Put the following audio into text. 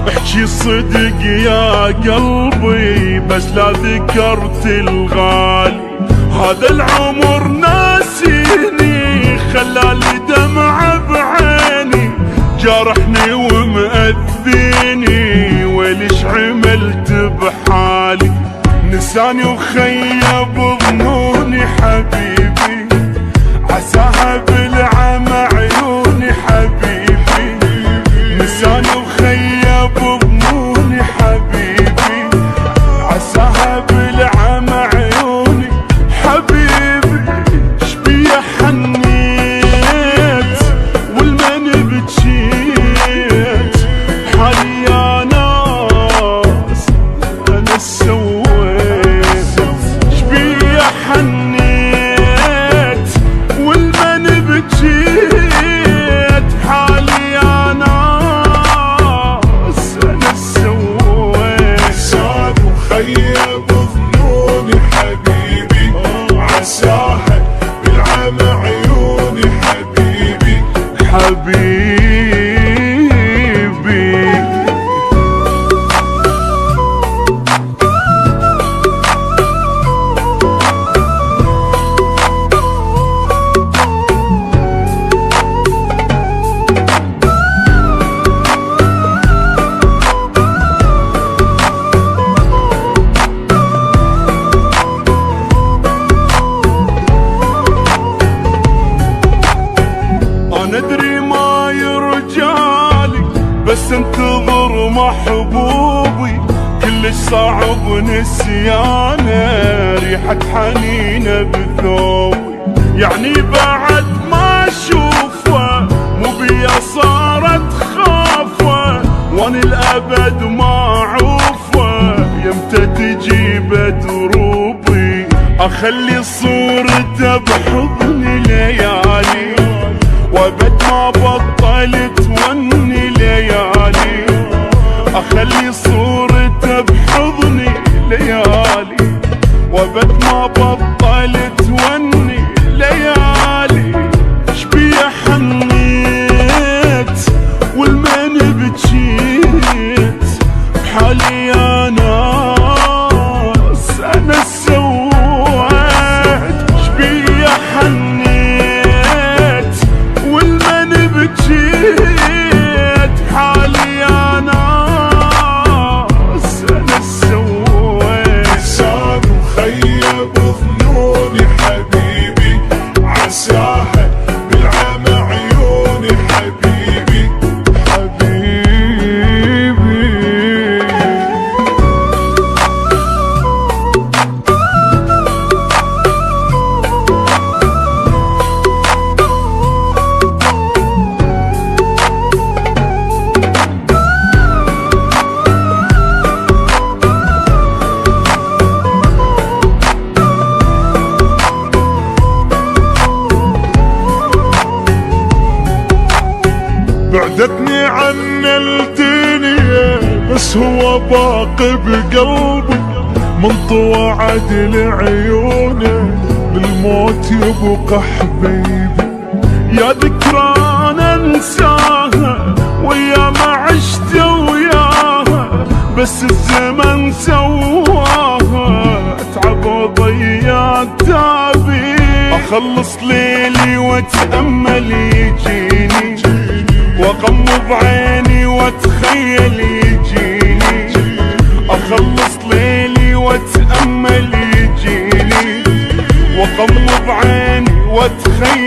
احكي الصدق يا قلبي بس لا ذكرت الغالي. هذا العمر ناسيني خلالي دمعة بعيني، جارحني ومأذيني وليش عملت بحالي. نساني وخيب ظنوني حبيبي، عساها بالعمى عيوني حبيبي. نساني وخيب ظنوني حبيبي، عساها بالعمى عيوني حبيبي. شبيه حنيت والمن بجيت، حالي يا ناس انا سويت. شبيه حنيت والمن بجيت، حالي يا ناس انا سويت. ساد وخيب ظنوني حبيبي، عساها بالعمى عيوني حبيبي. حبيبي انا ادري ما يرجالي بس انتظر محبوبي. كلش صعب نسيانه، ريحة حنينه بثوبي. يعني بعد ما اشوفه مو بيا صارت خافه، وانا الابد ما اعوفه يمتى تجيب دروبي. اخلي صورته بحضني ليالي، وابد ما بطلت وني ليالي. اخلي صورته بحضني ليالي، وابد ما بطلت وني ليالي. شبيه حنيت والمن بجيت، بحالي يا ناس انا سويت. شبيه حنيت والمن بجيت، حالي يا ناس انا سويت. ساد وخيب ظنوني حبيبي، عساها بالعمى عيوني حبيبي. حبيبي بعدتني عن الدنيا بس هو باقي بقلبي، من طوى عدل عيونه بالموت يبقى حبيبي. يا ذكرى انا انساها ويا ما عشت وياها، بس الزمن سواها اتعب وضيع تعبي. اخلص ليلي واتامل يجيني، واغمض عيني واتخيل يجيني. اخلص ليلي واتامل يجيني، واغمض عيني واتخيل